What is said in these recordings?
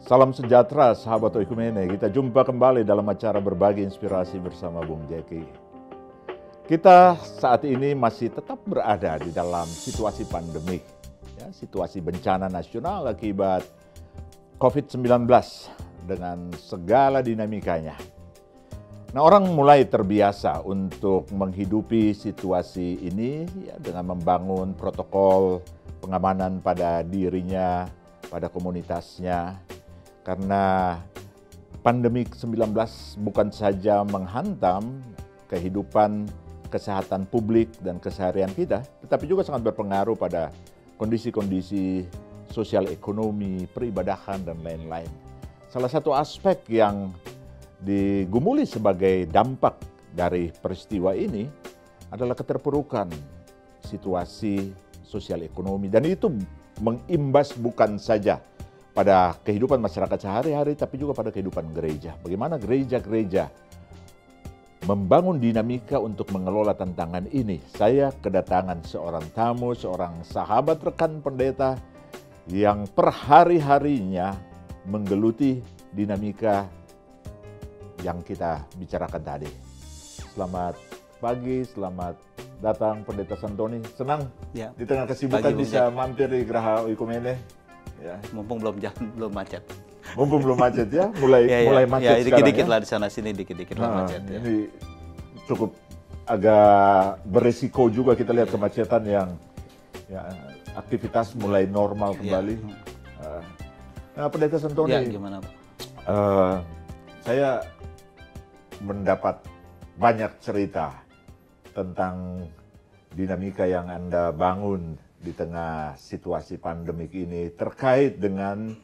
Salam sejahtera sahabat Oikumene, kita jumpa kembali dalam acara berbagi inspirasi bersama Bung Jeki. Kita saat ini masih tetap berada di dalam situasi pandemik, situasi bencana nasional akibat COVID-19 dengan segala dinamikanya. Nah, orang mulai terbiasa untuk menghidupi situasi ini dengan membangun protokol pengamanan pada dirinya, pada komunitasnya. Karena pandemi 19 bukan saja menghantam kehidupan kesehatan publik dan keseharian kita, tetapi juga sangat berpengaruh pada kondisi-kondisi sosial ekonomi, peribadahan, dan lain-lain. Salah satu aspek yang digumuli sebagai dampak dari peristiwa ini adalah keterpurukan situasi sosial ekonomi. Dan itu mengimbas bukan saja pada kehidupan masyarakat sehari-hari, tapi juga pada kehidupan gereja. Bagaimana gereja-gereja membangun dinamika untuk mengelola tantangan ini. Saya kedatangan seorang tamu, seorang sahabat rekan pendeta yang per hari-harinya menggeluti dinamika yang kita bicarakan tadi. Selamat pagi, selamat datang Pendeta Santoni. Senang di tengah kesibukan bisa mampir di Geraha Oikumene. Ya. Mumpung belum macet. Mumpung belum macet ya, mulai macet ya, sekarang dikit-dikit ya. lah di sana sini dikit-dikit lah macet. Ya. Ini cukup agak beresiko juga kita lihat kemacetan yang aktivitas mulai normal kembali. Nah, Pendeta Santoni. Ya, gimana Pak? Saya mendapat banyak cerita tentang dinamika yang Anda bangun di tengah situasi pandemik ini terkait dengan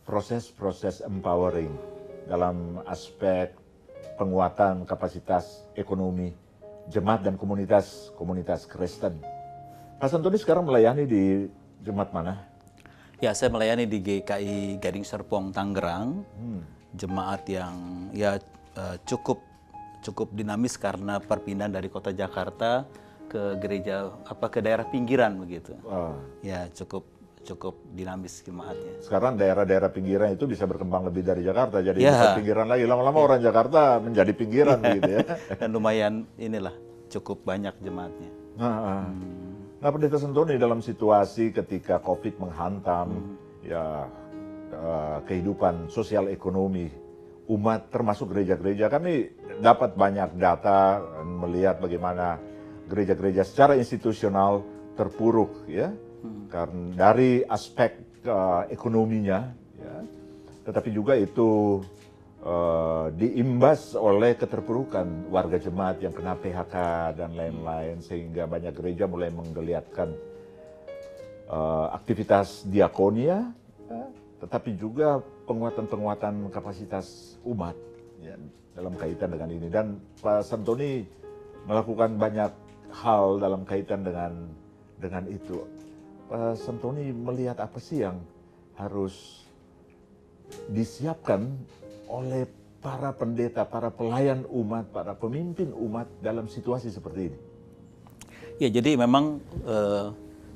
proses-proses empowering dalam aspek penguatan kapasitas ekonomi jemaat dan komunitas Kristen. Pak Santoni sekarang melayani di jemaat mana? Ya, saya melayani di GKI Gading Serpong Tangerang. Jemaat yang cukup dinamis karena perpindahan dari kota Jakarta ke gereja ke daerah pinggiran begitu. Ya, cukup dinamis jemaatnya. Sekarang daerah-daerah pinggiran itu bisa berkembang lebih dari Jakarta, jadi bukan pinggiran lagi. Lama-lama orang Jakarta menjadi pinggiran begitu ya. Dan lumayan cukup banyak jemaatnya. Nah, Pendeta Santoni, dalam situasi ketika COVID menghantam kehidupan sosial ekonomi umat termasuk gereja-gereja, kami dapat banyak data melihat bagaimana gereja-gereja secara institusional terpuruk karena dari aspek ekonominya, tetapi juga itu diimbas oleh keterpurukan warga jemaat yang kena PHK dan lain-lain, sehingga banyak gereja mulai menggeliatkan aktivitas diakonia, tetapi juga penguatan kapasitas umat dalam kaitan dengan ini. Dan Pak Santoni melakukan banyak hal dalam kaitan dengan itu. Pak Santoni melihat apa sih yang harus disiapkan oleh para pendeta, para pelayan umat, para pemimpin umat dalam situasi seperti ini? Ya, jadi memang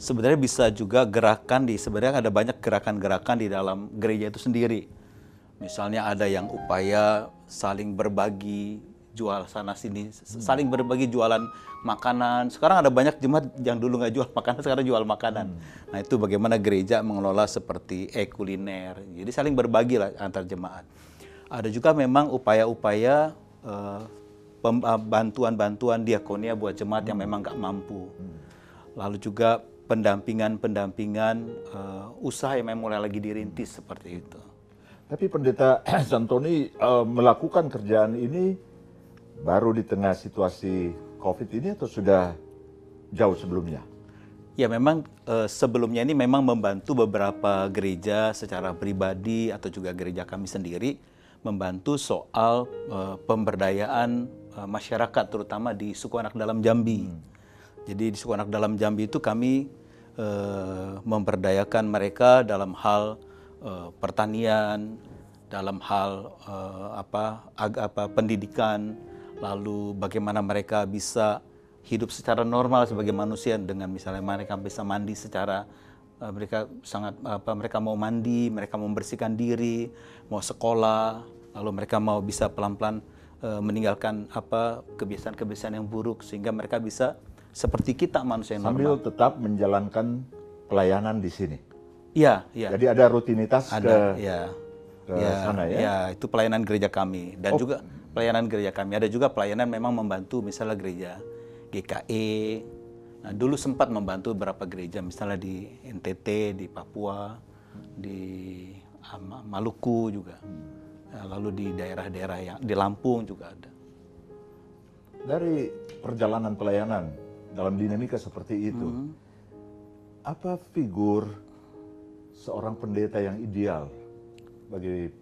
sebenarnya bisa juga sebenarnya ada banyak gerakan-gerakan di dalam gereja itu sendiri. Misalnya ada yang upaya saling berbagi, jual sana sini, saling berbagi jualan makanan. Sekarang ada banyak jemaat yang dulu nggak jual makanan, sekarang jual makanan. Nah, itu bagaimana gereja mengelola seperti kuliner. Jadi saling berbagi lah antar jemaat. Ada juga memang upaya-upaya bantuan-bantuan diakonia buat jemaat yang memang nggak mampu. Lalu juga pendampingan usaha yang memang mulai lagi dirintis seperti itu. Tapi Pendeta Santoni melakukan kerjaan ini baru di tengah situasi COVID ini atau sudah jauh sebelumnya? Ya, memang sebelumnya ini memang membantu beberapa gereja secara pribadi atau juga gereja kami sendiri membantu soal pemberdayaan masyarakat, terutama di suku anak dalam Jambi. Jadi di suku anak dalam Jambi itu kami memberdayakan mereka dalam hal pertanian, dalam hal pendidikan, lalu bagaimana mereka bisa hidup secara normal sebagai manusia dengan misalnya mereka bisa mandi secara Mereka sangat mereka mau mandi, mereka mau membersihkan diri, mau sekolah, lalu mereka mau bisa pelan-pelan meninggalkan kebiasaan-kebiasaan yang buruk sehingga mereka bisa seperti kita manusia yang sambil normal. tetap menjalankan pelayanan di sini. Iya, iya. Jadi ada rutinitas Ada, ke sana ya? Ya, itu pelayanan gereja kami dan juga pelayanan gereja kami. Ada juga pelayanan memang membantu misalnya gereja GKE. Nah, dulu sempat membantu beberapa gereja misalnya di NTT, di Papua, di Maluku juga. Lalu di daerah-daerah yang di Lampung juga ada. Dari perjalanan pelayanan dalam dinamika seperti itu, apa figur seorang pendeta yang ideal bagi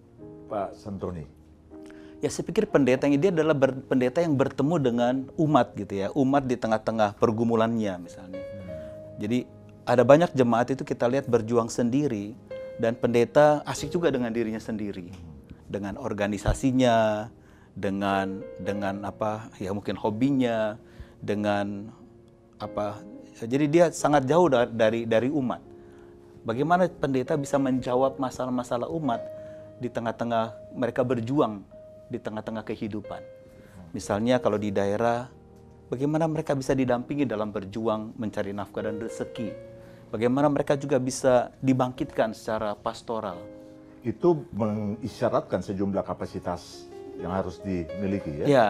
Pak Santoni? Ya, saya pikir pendeta yang ideal adalah pendeta yang bertemu dengan umat gitu ya, umat di tengah-tengah pergumulannya misalnya. Jadi ada banyak jemaat itu kita lihat berjuang sendiri dan pendeta asik juga dengan dirinya sendiri, dengan organisasinya, dengan ya mungkin hobinya, dengan jadi dia sangat jauh dari umat. Bagaimana pendeta bisa menjawab masalah-masalah umat di tengah-tengah mereka berjuang di tengah-tengah kehidupan. Misalnya kalau di daerah, bagaimana mereka bisa didampingi dalam berjuang mencari nafkah dan rezeki. Bagaimana mereka juga bisa dibangkitkan secara pastoral. Itu mengisyaratkan sejumlah kapasitas yang harus dimiliki ya? Ya,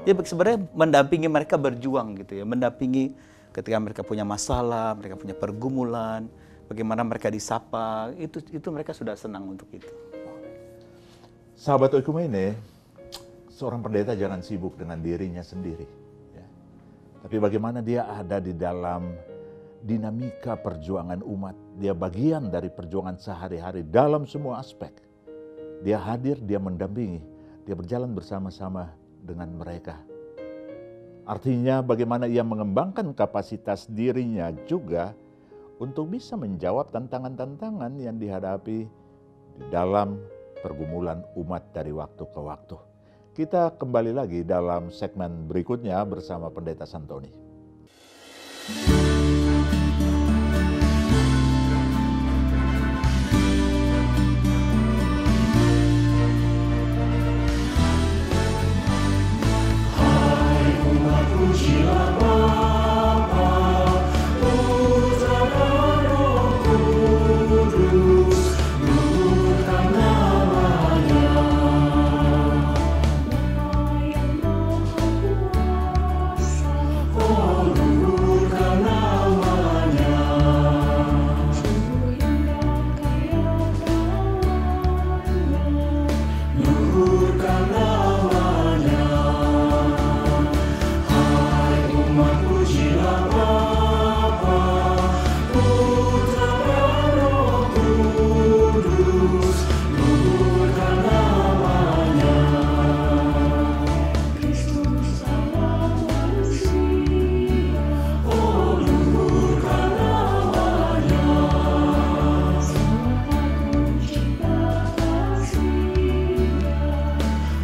ya sebenarnya mendampingi mereka berjuang gitu ya, mendampingi ketika mereka punya masalah, mereka punya pergumulan, bagaimana mereka disapa, itu mereka sudah senang untuk itu. Sahabat Oikumene, seorang pendeta jangan sibuk dengan dirinya sendiri. Ya. Tapi bagaimana dia ada di dalam dinamika perjuangan umat. Dia bagian dari perjuangan sehari-hari dalam semua aspek. Dia hadir, dia mendampingi, dia berjalan bersama-sama dengan mereka. Artinya bagaimana ia mengembangkan kapasitas dirinya juga untuk bisa menjawab tantangan-tantangan yang dihadapi di dalam pergumulan umat dari waktu ke waktu. Kita kembali lagi dalam segmen berikutnya bersama Pendeta Santoni. Hai umat pujilah Bapa, Putra dan Roh Kudus, luhurkan namanya. Yang Maha Kuasa, oh luhurkan namanya. Sungguh indah keyatanannya, luhurkan namanya. Hai umat pujilah Bapa, Putra dan Roh Kudus, luhurkan namanya. Kristus Allah manusia, oh luhurkan namanya. Semua pencipta kasih-Nya,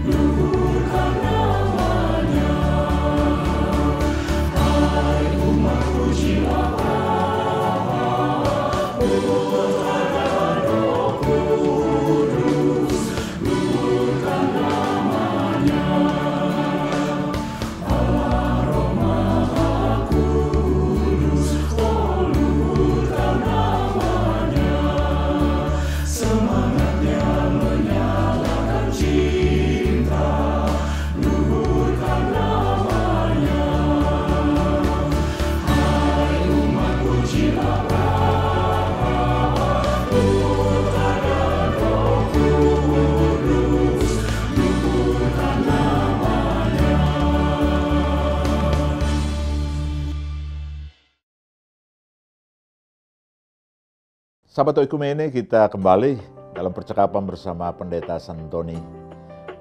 luhurkan namanya. Hai umat pujilah Bapa, Putra dan Roh Kudus, luhurkan namanya. Allah Roh Maha Kudus, oh luhurkan namanya. Semangatnya menyalakan cinta, luhurkan namanya. Hai umat pujilah Bapa, Putra dan Roh Kudus, luhurkan namanya. Sahabat Oikumene, kita kembali dalam percakapan bersama Pendeta Santoni.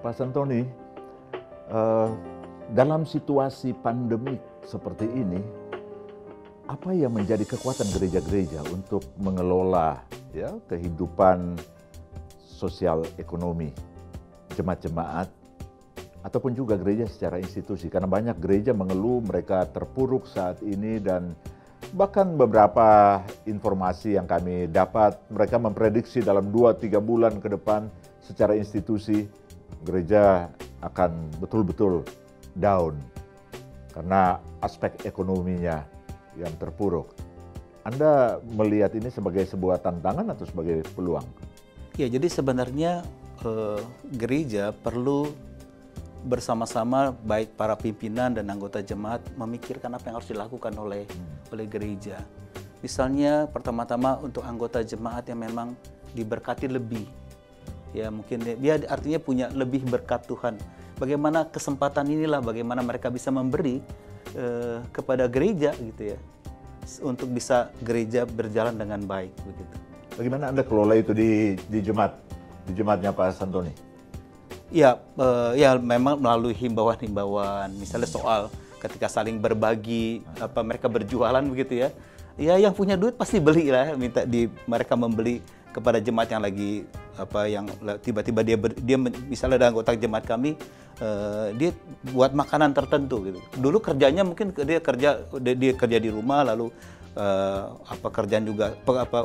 Pak Santoni, dalam situasi pandemik seperti ini, apa yang menjadi kekuatan gereja-gereja untuk mengelola ya kehidupan sosial ekonomi jemaat-jemaat ataupun juga gereja secara institusi? Karena banyak gereja mengeluh mereka terpuruk saat ini dan Bahkan beberapa informasi yang kami dapat, mereka memprediksi dalam 2-3 bulan ke depan secara institusi gereja akan betul-betul down karena aspek ekonominya yang terpuruk. Anda melihat ini sebagai sebuah tantangan atau sebagai peluang? Ya, jadi sebenarnya gereja perlu bersama-sama baik para pimpinan dan anggota jemaat memikirkan apa yang harus dilakukan oleh gereja. Misalnya pertama-tama untuk anggota jemaat yang memang diberkati lebih, ya mungkin dia artinya punya lebih berkat Tuhan. Bagaimana kesempatan inilah bagaimana mereka bisa memberi kepada gereja gitu ya, untuk bisa gereja berjalan dengan baik begitu. Bagaimana Anda kelola itu di jemaatnya Pak Santoni? Ya, ya memang melalui himbauan-himbauan, misalnya soal ketika saling berbagi, apa mereka berjualan begitu ya. Ya yang punya duit pasti beli lah, minta mereka membeli kepada jemaat yang lagi yang tiba-tiba dia misalnya ada anggota jemaat kami, dia buat makanan tertentu gitu. Dulu kerjanya mungkin dia kerja di rumah, lalu kerjaan juga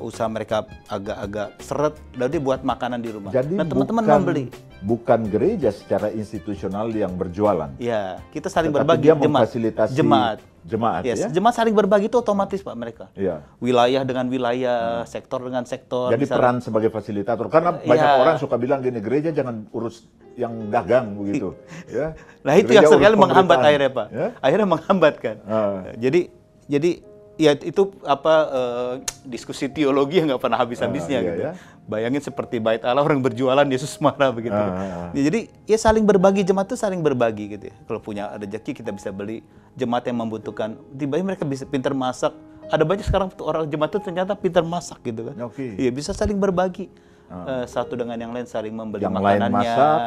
usaha mereka agak seret, lalu dia buat makanan di rumah. Jadi nah teman-teman membeli. Bukan gereja secara institusional yang berjualan. Ya, kita saling Tetapi berbagi. dia memfasilitasi jemaat yes, ya. Jemaat saling berbagi itu otomatis Pak mereka. Ya. Wilayah dengan wilayah, sektor dengan sektor. Jadi misalnya, peran sebagai fasilitator. Karena banyak orang suka bilang gini, gereja jangan urus yang dagang begitu. Ya. Nah itu Gereja yang sekali urus menghambat pemerintahan. akhirnya Pak. Ya? Akhirnya menghambat kan. Jadi ya itu diskusi teologi yang nggak pernah habis-habisnya iya, gitu. ya. Bayangin seperti bait Allah orang berjualan Yesus marah begitu. Ya, jadi ya saling berbagi, jemaat itu saling berbagi gitu ya. Kalau punya rezeki kita bisa beli, jemaat yang membutuhkan, tiba-tiba mereka bisa pintar masak. Ada banyak sekarang orang jemaat itu ternyata pintar masak gitu kan. Iya, bisa saling berbagi. Satu dengan yang lain saling membeli yang makanannya, lain masak,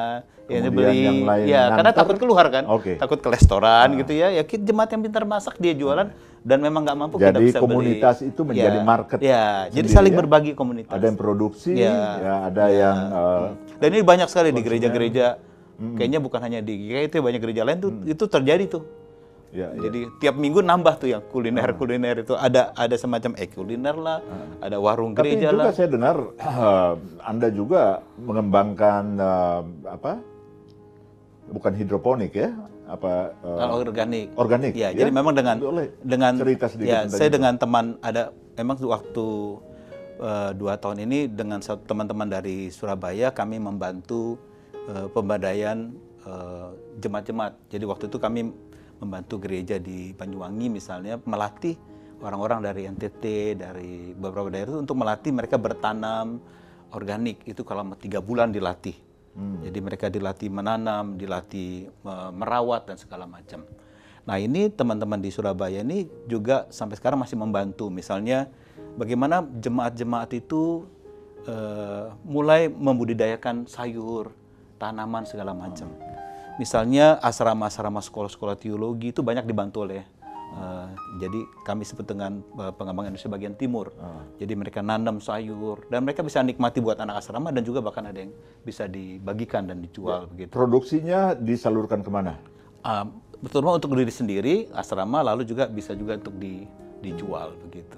yang kemudian beli, yang lain ya karena nganter. takut keluar kan, takut ke restoran gitu ya. Ya jemaat yang pintar masak dia jualan dan memang nggak mampu kita jadi bisa komunitas beli. itu menjadi market. Ya, jadi sendiri, saling ya? berbagi komunitas. Ada yang produksi, ya ada yang dan ini banyak sekali di gereja-gereja. Kayaknya bukan hanya di GKI itu, banyak gereja lain tuh itu terjadi tuh. Ya, Jadi tiap minggu nambah tuh yang kuliner itu ada semacam kuliner lah, ada warung gereja Tapi juga lah. saya dengar Anda juga mengembangkan bukan hidroponik ya, organik. Organik. Ya, jadi memang dengan cerita sedikit ya tentang saya itu. dengan teman ada memang waktu 2 tahun ini dengan teman-teman dari Surabaya kami membantu pemberdayaan jemaat-jemaat. Jadi waktu itu kami membantu gereja di Banyuwangi misalnya melatih orang-orang dari NTT, dari beberapa daerah itu untuk melatih mereka bertanam organik. Itu kalau 3 bulan dilatih. Jadi mereka dilatih menanam, dilatih merawat dan segala macam. Nah ini teman-teman di Surabaya ini juga sampai sekarang masih membantu. Misalnya bagaimana jemaat-jemaat itu mulai membudidayakan sayur, tanaman segala macam. Misalnya asrama-asrama sekolah-sekolah teologi itu banyak dibantu oleh jadi kami sebut dengan pengembangan Indonesia bagian timur. Jadi mereka nanam sayur dan mereka bisa nikmati buat anak asrama dan juga bahkan ada yang bisa dibagikan dan dijual begitu. Produksinya disalurkan kemana? Terutama untuk diri sendiri asrama, lalu juga bisa juga untuk dijual begitu.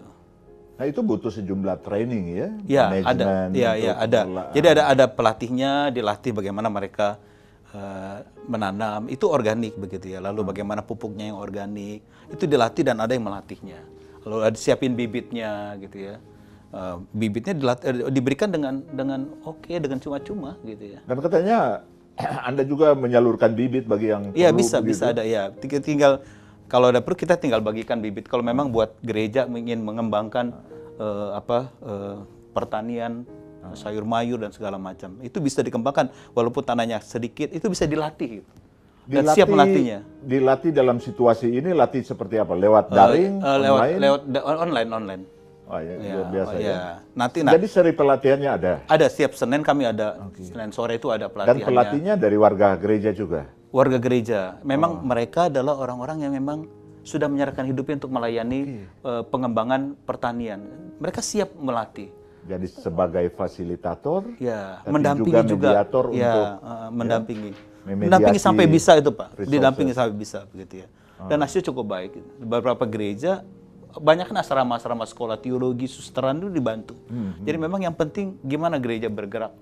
Nah itu butuh sejumlah training ya? Ya ada, ada. Jadi ada pelatihnya, dilatih bagaimana mereka menanam, itu organik begitu ya. Lalu bagaimana pupuknya yang organik, itu dilatih dan ada yang melatihnya. Lalu ada siapin bibitnya gitu ya. Bibitnya diberikan dengan dengan cuma-cuma gitu ya. Dan katanya Anda juga menyalurkan bibit bagi yang Iya perlu, bisa ada ya. Tinggal kalau ada perlu kita tinggal bagikan bibit. Kalau memang buat gereja ingin mengembangkan pertanian, sayur mayur dan segala macam, itu bisa dikembangkan walaupun tanahnya sedikit, itu bisa dilatih. Dan siap melatihnya. Dilatih dalam situasi ini latih seperti apa? Lewat daring, online. Oh ya, luar biasa ya. Jadi seri pelatihannya ada. Ada setiap Senin kami ada. Senin sore itu ada pelatihannya. Dan pelatihnya dari warga gereja juga. Warga gereja. Memang mereka adalah orang-orang yang memang sudah menyerahkan hidupnya untuk melayani pengembangan pertanian. Mereka siap melatih. Jadi sebagai fasilitator, ya, tapi mendampingi juga mediator untuk mendampingi sampai bisa itu Pak, didampingi sampai bisa begitu ya. Dan hasilnya cukup baik. Beberapa gereja banyak kan asrama-asrama sekolah teologi, susteran itu dibantu. Jadi memang yang penting gimana gereja bergerak.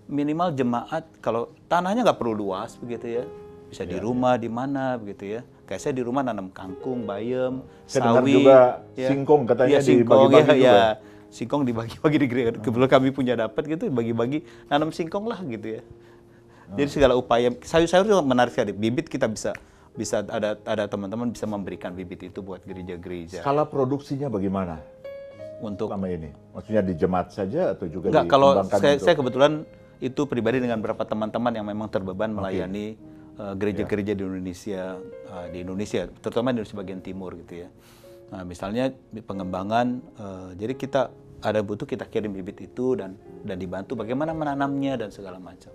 Minimal jemaat, kalau tanahnya nggak perlu luas begitu ya. Bisa di rumah, di mana begitu ya. Kayak saya di rumah nanam kangkung, bayam, Saya dengar sawi. juga singkong katanya dibagi-bagi juga. Ya. Singkong dibagi-bagi di gereja. Kebetulan kami punya dapat gitu, bagi-bagi nanam singkong lah gitu ya. Jadi segala upaya, sayur-sayur juga menarik sekali. Bibit kita bisa ada teman-teman bisa memberikan bibit itu buat gereja-gereja. Skala produksinya bagaimana Untuk selama ini? Maksudnya di jemaat saja atau juga enggak, kalau dikembangkan saya kebetulan itu pribadi dengan beberapa teman-teman yang memang terbeban melayani gereja-gereja di Indonesia, terutama di Indonesia bagian timur gitu ya. Nah, misalnya pengembangan, jadi kita ada butuh kita kirim bibit itu dan dibantu bagaimana menanamnya dan segala macam.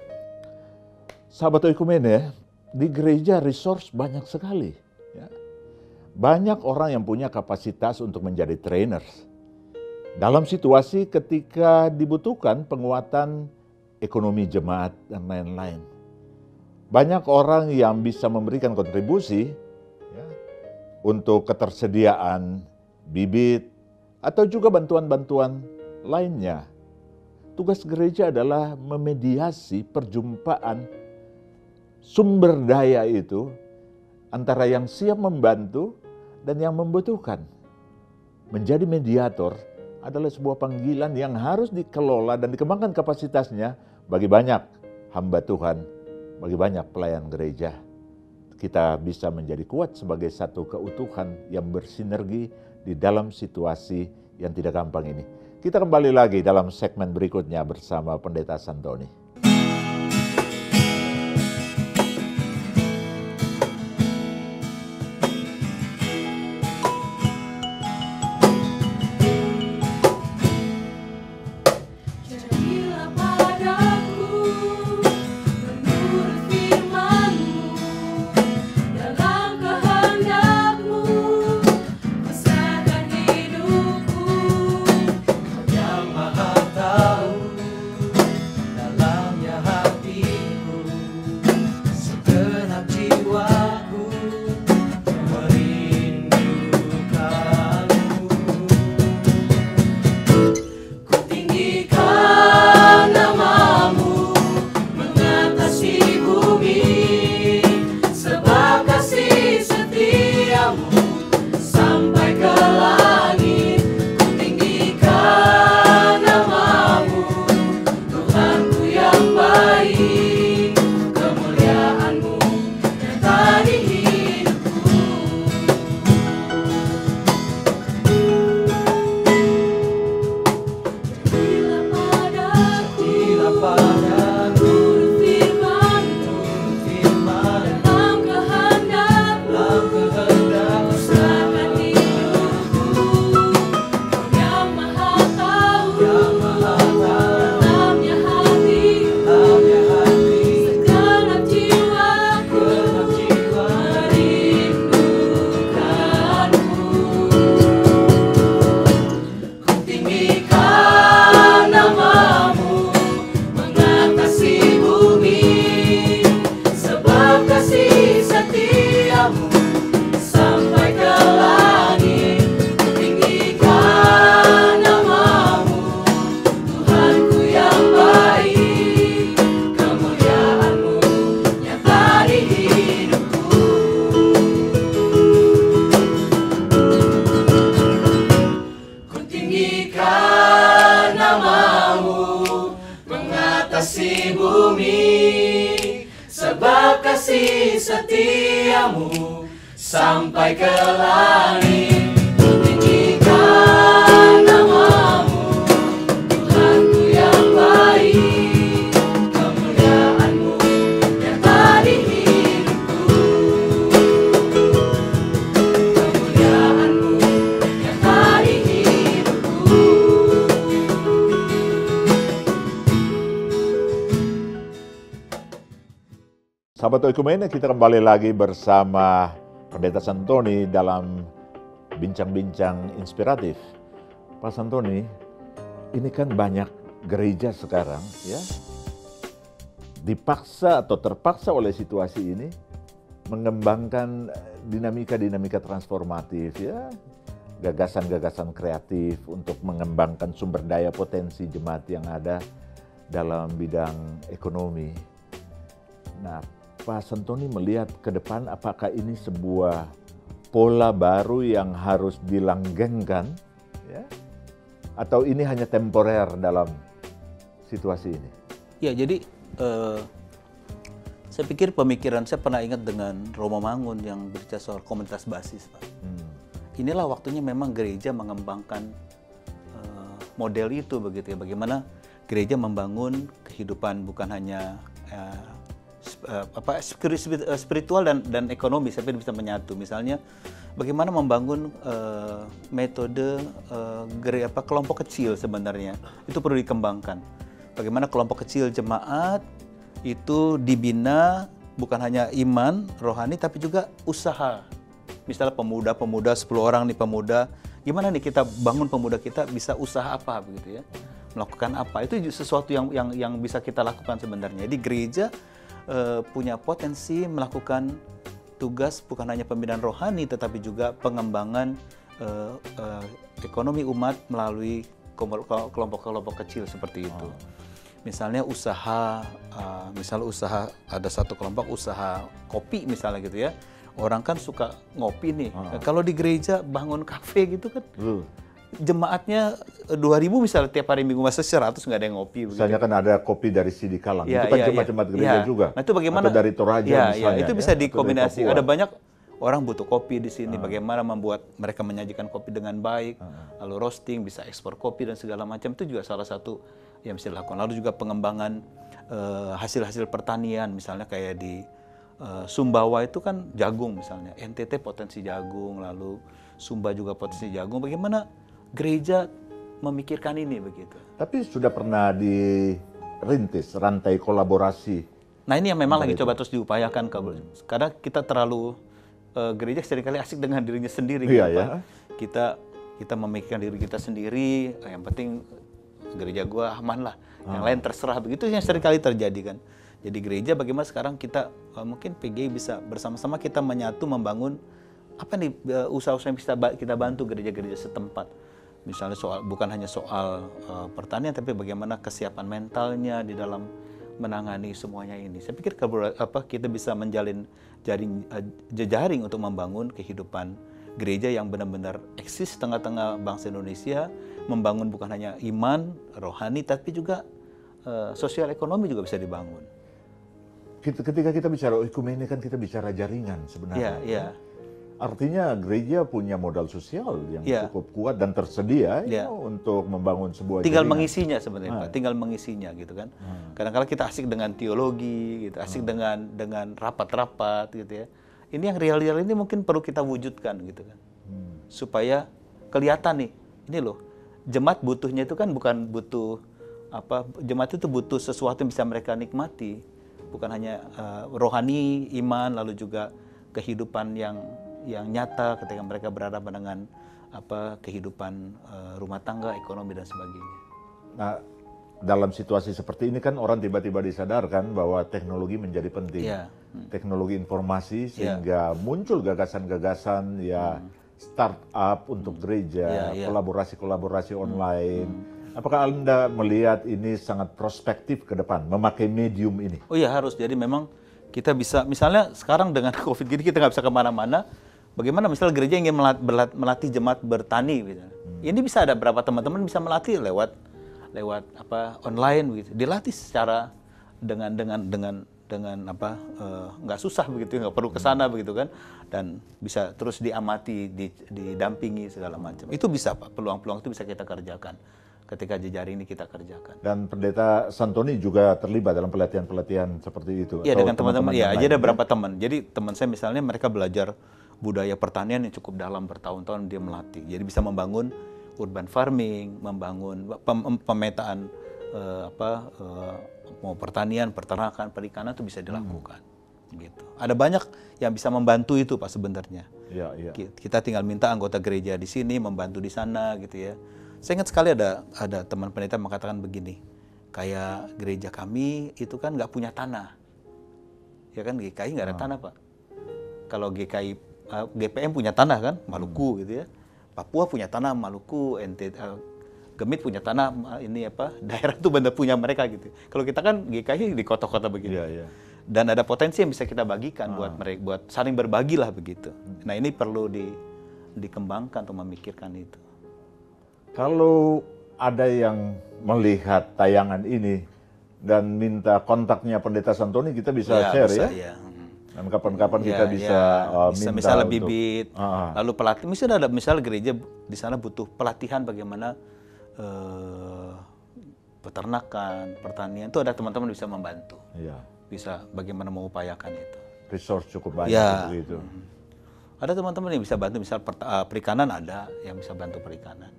Sahabat Oikumene, di gereja resource banyak sekali. Ya. Banyak orang yang punya kapasitas untuk menjadi trainers. Dalam situasi ketika dibutuhkan penguatan ekonomi jemaat dan lain-lain. Banyak orang yang bisa memberikan kontribusi ya, untuk ketersediaan bibit atau juga bantuan-bantuan lainnya. Tugas gereja adalah memediasi perjumpaan sumber daya itu antara yang siap membantu dan yang membutuhkan. Menjadi mediator adalah sebuah panggilan yang harus dikelola dan dikembangkan kapasitasnya bagi banyak hamba Tuhan, bagi banyak pelayan gereja. Kita bisa menjadi kuat sebagai satu keutuhan yang bersinergi di dalam situasi yang tidak gampang ini. Kita kembali lagi dalam segmen berikutnya bersama Pendeta Santoni. Jadilah padaku menurut firman-Mu, dalam kehendak-Mu besarkan hidupku. Kau yang maha tahu dalamnya hatiku, segenap jiwaku merindukanmu. Ku tinggikan nama-Mu mengatasi bumi, sebab kasih setia-Mu sampai ke langit. Ku tinggikan nama-Mu, Tuhanku yang baik, kemuliaan-Mu nyata di hidupku. Jadilah padaku menurut firman-Mu, dalam kehendak-Mu besarkan hidupku. Kau yang maha tahu dalamnya hatiku, segenap jiwaku merindukanmu. Ku tinggikan nama-Mu mengatasi bumi, sebab kasih setia-Mu sampai ke langit. Ku tinggikan nama-Mu, Tuhanku yang baik, kemuliaan-Mu nyata di hidupku. Ku tinggikan nama-Mu mengatasi bumi, sebab kasih setia-Mu sampai ke langit. Ku tinggikan nama-Mu, Tuhanku yang baik, kemuliaan-Mu nyata di hidupku. Kemuliaan-Mu nyata di hidupku. Sahabat Oikumene, kita kembali lagi bersama Pendeta Santoni dalam bincang-bincang inspiratif. Pak Santoni, ini kan banyak gereja sekarang ya dipaksa atau terpaksa oleh situasi ini mengembangkan dinamika-dinamika transformatif ya. gagasan-gagasan kreatif untuk mengembangkan sumber daya potensi jemaat yang ada dalam bidang ekonomi. Nah, Pak Santoni melihat ke depan apakah ini sebuah pola baru yang harus dilanggengkan, ya? Atau ini hanya temporer dalam situasi ini? Ya, jadi saya pikir pemikiran saya pernah ingat dengan Romo Mangun yang berbicara soal komunitas basis, Pak. Inilah waktunya memang gereja mengembangkan model itu begitu ya. Bagaimana gereja membangun kehidupan bukan hanya spiritual dan ekonomi, saya pikir bisa menyatu. Misalnya bagaimana membangun metode kelompok kecil sebenarnya itu perlu dikembangkan. Bagaimana kelompok kecil jemaat itu dibina bukan hanya iman rohani tapi juga usaha. Misalnya pemuda 10 orang nih pemuda, gimana nih kita bangun pemuda kita bisa usaha apa begitu ya, melakukan apa, itu sesuatu yang bisa kita lakukan sebenarnya. Jadi gereja punya potensi melakukan tugas bukan hanya pembinaan rohani tetapi juga pengembangan ekonomi umat melalui kelompok-kelompok kecil seperti itu. Misalnya usaha ada satu kelompok usaha kopi misalnya gitu ya. Orang kan suka ngopi nih. Kalau di gereja bangun kafe gitu kan, jemaatnya 2.000 misalnya tiap hari minggu, masa 100 nggak ada yang ngopi. Misalnya kan ada kopi dari Sidikalang, itu kan jemaat-jemaat gereja juga. Nah itu bagaimana? Atau dari Toraja misalnya. Itu bisa dikombinasi. Ada banyak orang butuh kopi di sini. Bagaimana membuat mereka menyajikan kopi dengan baik, lalu roasting, bisa ekspor kopi dan segala macam, itu juga salah satu yang bisa dilakukan. Lalu juga pengembangan hasil-hasil pertanian, misalnya kayak di Sumbawa itu kan jagung misalnya, NTT potensi jagung, lalu Sumba juga potensi jagung. Bagaimana gereja memikirkan ini begitu? Tapi sudah pernah dirintis rantai kolaborasi. Nah ini yang memang lagi coba terus diupayakan, karena kita terlalu gereja seringkali asik dengan dirinya sendiri. Iya, gitu, ya. Pak. Kita memikirkan diri kita sendiri, yang penting gereja gua aman lah, yang lain terserah, begitu yang seringkali terjadi kan. Jadi gereja bagaimana sekarang kita mungkin PGI bisa bersama-sama kita menyatu membangun apa nih usaha-usaha yang bisa kita bantu gereja-gereja setempat. Misalnya bukan hanya soal pertanian tapi bagaimana kesiapan mentalnya di dalam menangani semuanya ini. Saya pikir kita bisa menjalin jejaring untuk membangun kehidupan gereja yang benar-benar eksis tengah-tengah bangsa Indonesia, membangun bukan hanya iman rohani tapi juga sosial ekonomi juga bisa dibangun. Ketika kita bicara ekumene kan kita bicara jaringan sebenarnya. Iya. Artinya gereja punya modal sosial yang cukup kuat dan tersedia untuk membangun sebuah tinggal jaringan. Mengisinya sebenarnya Pak, tinggal mengisinya gitu kan. Kadang-kadang kita asik dengan teologi gitu, asik dengan rapat-rapat gitu ya. Ini yang real-real ini mungkin perlu kita wujudkan gitu kan. Supaya kelihatan nih, ini loh, jemaat butuhnya itu kan bukan butuh jemaat itu butuh sesuatu yang bisa mereka nikmati. Bukan hanya rohani, iman, lalu juga kehidupan yang nyata ketika mereka berhadapan dengan kehidupan rumah tangga, ekonomi dan sebagainya. Nah, dalam situasi seperti ini kan orang tiba-tiba disadarkan bahwa teknologi menjadi penting. Teknologi informasi sehingga muncul gagasan-gagasan startup untuk gereja, kolaborasi-kolaborasi online. Apakah Anda melihat ini sangat prospektif ke depan, memakai medium ini? Oh iya harus, jadi memang kita bisa, misalnya sekarang dengan COVID gini kita nggak bisa kemana-mana, bagaimana misalnya gereja ingin melatih jemaat bertani, misalnya. Ini bisa ada berapa teman-teman bisa melatih lewat online, gitu. Dilatih secara dengan nggak susah begitu, nggak perlu kesana begitu kan, dan bisa terus diamati, didampingi segala macam. Itu bisa Pak, peluang-peluang itu bisa kita kerjakan. Ketika jejaring ini kita kerjakan. Dan Pendeta Santoni juga terlibat dalam pelatihan-pelatihan seperti itu? Iya, dengan teman-teman. Ya, aja ada berapa teman. Jadi teman saya misalnya mereka belajar budaya pertanian yang cukup dalam, bertahun-tahun dia melatih. Jadi bisa membangun urban farming, membangun pemetaan mau pertanian, peternakan, perikanan itu bisa dilakukan. Gitu. Ada banyak yang bisa membantu itu Pak sebenarnya. Iya. Kita tinggal minta anggota gereja di sini membantu di sana gitu ya. Saya ingat sekali ada teman pendeta mengatakan begini, kayak gereja kami itu kan nggak punya tanah, ya kan GKI nggak ada tanah Pak. Kalau GPM punya tanah kan, Maluku gitu ya, Papua punya tanah, Maluku, Gemit punya tanah, ini apa daerah itu benar punya mereka gitu. Kalau kita kan GKI di kota-kota begitu. Iya, iya. Dan ada potensi yang bisa kita bagikan buat mereka, buat saling berbagi lah begitu. Nah ini perlu dikembangkan untuk memikirkan itu. Kalau ada yang melihat tayangan ini dan minta kontaknya Pendeta Santoni, kita bisa share bisa, ya. Dan kapan-kapan kita bisa minta misalnya untuk bibit, lalu pelatih. Misalnya ada gereja di sana butuh pelatihan bagaimana peternakan, pertanian. Itu ada teman-teman bisa membantu. Iya. Bisa bagaimana mengupayakan itu. Resource cukup banyak begitu. Ada teman-teman yang bisa bantu, misal perikanan ada yang bisa bantu perikanan.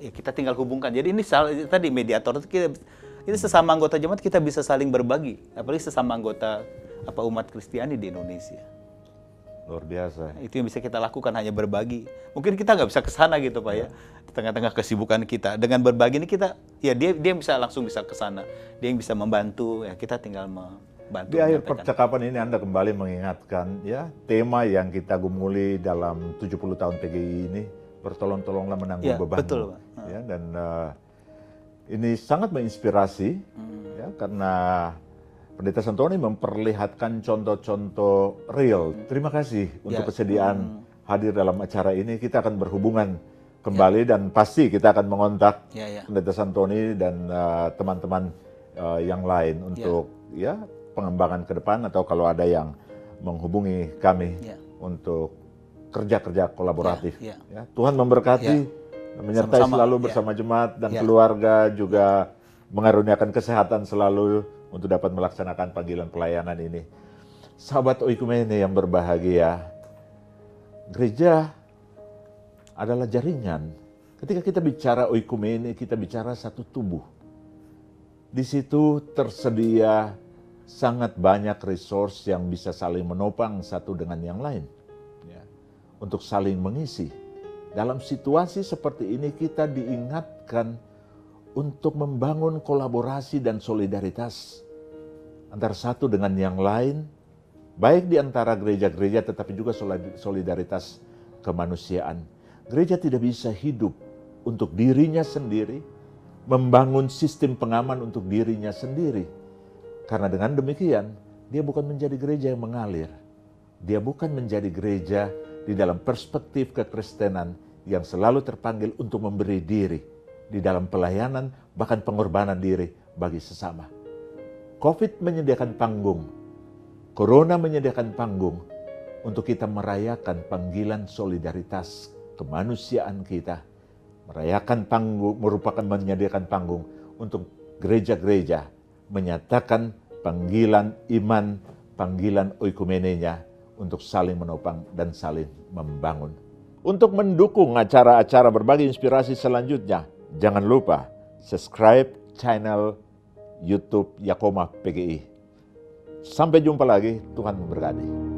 Kita tinggal hubungkan. Jadi ini tadi mediator ini sesama anggota jemaat kita bisa saling berbagi, apalagi sesama anggota umat Kristiani di Indonesia. Luar biasa. Itu yang bisa kita lakukan, hanya berbagi. Mungkin kita nggak bisa ke sana gitu Pak ya. Di tengah-tengah kesibukan kita. Dengan berbagi ini kita, ya dia langsung bisa ke sana. Dia yang bisa membantu, ya kita tinggal membantu. Di akhir percakapan ini Anda kembali mengingatkan ya tema yang kita gumuli dalam 70 tahun PGI ini, bertolong-tolonglah menanggung bebanmu. Betul, Pak. Ya, dan ini sangat menginspirasi ya, karena Pendeta Santoni memperlihatkan contoh-contoh real. Terima kasih untuk kesediaan hadir dalam acara ini. Kita akan berhubungan kembali dan pasti kita akan mengontak Pendeta Santoni dan teman-teman yang lain untuk pengembangan ke depan, atau kalau ada yang menghubungi kami untuk kerja-kerja kolaboratif. Ya. Tuhan memberkati, menyertai selalu bersama jemaat dan keluarga, juga mengaruniakan kesehatan selalu untuk dapat melaksanakan panggilan pelayanan ini. Sahabat Oikumene yang berbahagia, gereja adalah jaringan. Ketika kita bicara Oikumene, kita bicara satu tubuh. Di situ tersedia sangat banyak resource yang bisa saling menopang satu dengan yang lain. Ya, untuk saling mengisi. Dalam situasi seperti ini kita diingatkan untuk membangun kolaborasi dan solidaritas antara satu dengan yang lain, baik di antara gereja-gereja tetapi juga solidaritas kemanusiaan. Gereja tidak bisa hidup untuk dirinya sendiri, membangun sistem pengaman untuk dirinya sendiri. Karena dengan demikian, dia bukan menjadi gereja yang mengalir. Dia bukan menjadi gereja di dalam perspektif kekristenan yang selalu terpanggil untuk memberi diri di dalam pelayanan, bahkan pengorbanan diri bagi sesama. COVID menyediakan panggung, Corona menyediakan panggung untuk kita merayakan panggilan solidaritas kemanusiaan kita. Merayakan panggung merupakan menyediakan panggung untuk gereja-gereja menyatakan panggilan iman, panggilan oikumenenya untuk saling menopang dan saling membangun. Untuk mendukung acara-acara berbagi inspirasi selanjutnya, jangan lupa subscribe channel YouTube Yakoma PGI. Sampai jumpa lagi, Tuhan memberkati.